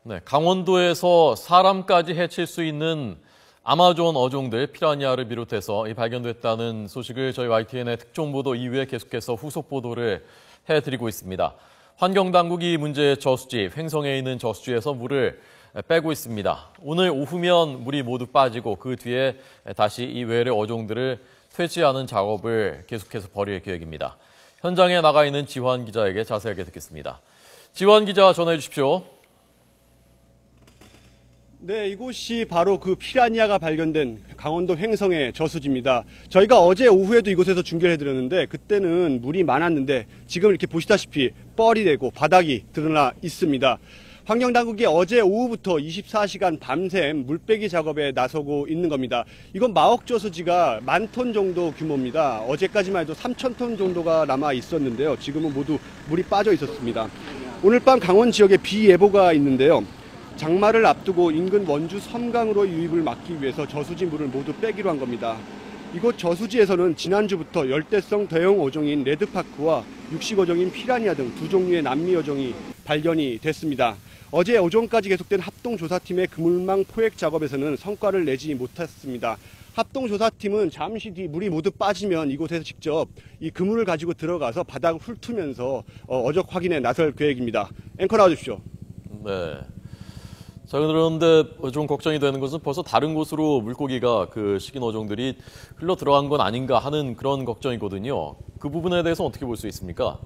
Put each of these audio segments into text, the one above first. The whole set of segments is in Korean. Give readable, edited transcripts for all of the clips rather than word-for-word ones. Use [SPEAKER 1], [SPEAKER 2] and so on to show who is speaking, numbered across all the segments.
[SPEAKER 1] 네, 강원도에서 사람까지 해칠 수 있는 아마존 어종들 피라냐를 비롯해서 발견됐다는 소식을 저희 YTN의 특종보도 이후에 계속해서 후속 보도를 해드리고 있습니다. 환경당국이 문제의 저수지, 횡성에 있는 저수지에서 물을 빼고 있습니다. 오늘 오후면 물이 모두 빠지고 그 뒤에 다시 이 외래 어종들을 퇴치하는 작업을 계속해서 벌일 계획입니다. 현장에 나가 있는 지환 기자에게 자세하게 듣겠습니다. 지환 기자 전해 주십시오.
[SPEAKER 2] 네, 이곳이 바로 그 피라니아가 발견된 강원도 횡성의 저수지입니다. 저희가 어제 오후에도 이곳에서 중계를 해드렸는데 그때는 물이 많았는데 지금 이렇게 보시다시피 뻘이 되고 바닥이 드러나 있습니다. 환경당국이 어제 오후부터 24시간 밤샘 물빼기 작업에 나서고 있는 겁니다. 이건 마옥저수지가 10,000톤 정도 규모입니다. 어제까지만 해도 3,000톤 정도가 남아 있었는데요. 지금은 모두 물이 빠져 있었습니다. 오늘 밤 강원 지역에 비 예보가 있는데요. 장마를 앞두고 인근 원주 섬강으로 유입을 막기 위해서 저수지 물을 모두 빼기로 한 겁니다. 이곳 저수지에서는 지난주부터 열대성 대형 어종인 레드파크와 육식 어종인 피라니아 등 두 종류의 남미 어종이 발견이 됐습니다. 어제 오전까지 계속된 합동조사팀의 그물망 포획 작업에서는 성과를 내지 못했습니다. 합동조사팀은 잠시 뒤 물이 모두 빠지면 이곳에서 직접 이 그물을 가지고 들어가서 바닥을 훑으면서 어적 확인에 나설 계획입니다. 앵커 나와주십시오.
[SPEAKER 1] 네. 자, 그런데 좀 걱정이 되는 것은 벌써 다른 곳으로 물고기가 식인 어종들이 흘러 들어간 건 아닌가 하는 그런 걱정이거든요. 그 부분에 대해서 어떻게 볼 수 있습니까?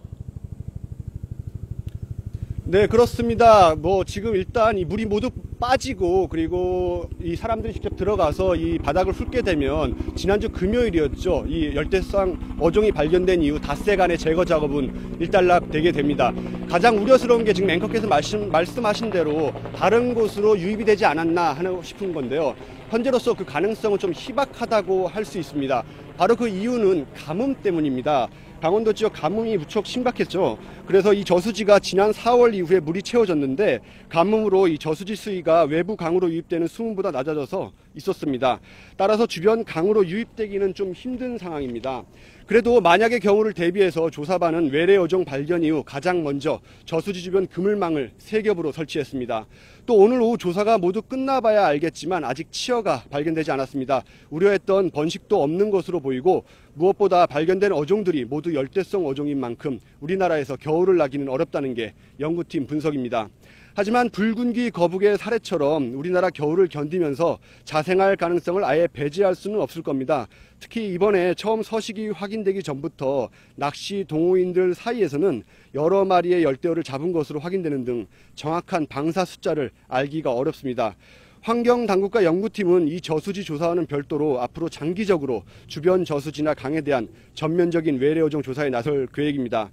[SPEAKER 2] 네, 그렇습니다. 지금 일단 이 물이 모두 빠지고 그리고 이 사람들이 직접 들어가서 이 바닥을 훑게 되면 지난주 금요일이었죠. 이 열대성 어종이 발견된 이후 닷새간의 제거 작업은 일단락되게 됩니다. 가장 우려스러운 게 지금 앵커께서 말씀하신 대로 다른 곳으로 유입이 되지 않았나 하고 싶은 건데요. 현재로서 그 가능성은 좀 희박하다고 할 수 있습니다. 바로 그 이유는 가뭄 때문입니다. 강원도 지역 가뭄이 무척 심각했죠. 그래서 이 저수지가 지난 4월 이후에 물이 채워졌는데 가뭄으로 이 저수지 수위가 외부 강으로 유입되는 수문보다 낮아져서 있었습니다. 따라서 주변 강으로 유입되기는 좀 힘든 상황입니다. 그래도 만약의 경우를 대비해서 조사반은 외래 어종 발견 이후 가장 먼저 저수지 주변 그물망을 3겹으로 설치했습니다. 또 오늘 오후 조사가 모두 끝나봐야 알겠지만 아직 치어가 발견되지 않았습니다. 우려했던 번식도 없는 것으로 보이고 무엇보다 발견된 어종들이 모두 열대성 어종인 만큼 우리나라에서 겨울을 나기는 어렵다는 게 연구팀 분석입니다. 하지만 붉은귀 거북의 사례처럼 우리나라 겨울을 견디면서 자생할 가능성을 아예 배제할 수는 없을 겁니다. 특히 이번에 처음 서식이 확인되기 전부터 낚시 동호인들 사이에서는 여러 마리의 열대어를 잡은 것으로 확인되는 등 정확한 방사 숫자를 알기가 어렵습니다. 환경당국과 연구팀은 이 저수지 조사와는 별도로 앞으로 장기적으로 주변 저수지나 강에 대한 전면적인 외래 어종 조사에 나설 계획입니다.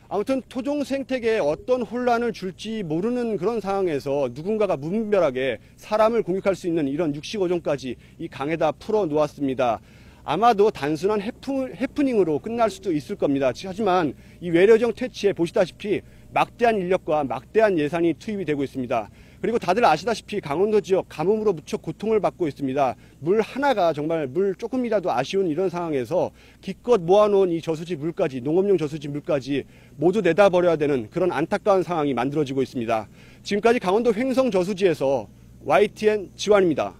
[SPEAKER 2] 아무튼 토종 생태계에 어떤 혼란을 줄지 모르는 그런 상황에서 누군가가 무분별하게 사람을 공격할 수 있는 이런 육식 어종까지 이 강에다 풀어 놓았습니다. 아마도 단순한 해프닝으로 끝날 수도 있을 겁니다. 하지만 이 외래 어종 퇴치에 보시다시피 막대한 인력과 막대한 예산이 투입이 되고 있습니다. 그리고 다들 아시다시피 강원도 지역 가뭄으로 무척 고통을 받고 있습니다. 물 하나가 정말 물 조금이라도 아쉬운 이런 상황에서 기껏 모아놓은 이 저수지 물까지, 농업용 저수지 물까지 모두 내다버려야 되는 그런 안타까운 상황이 만들어지고 있습니다. 지금까지 강원도 횡성 저수지에서 YTN 지환입니다.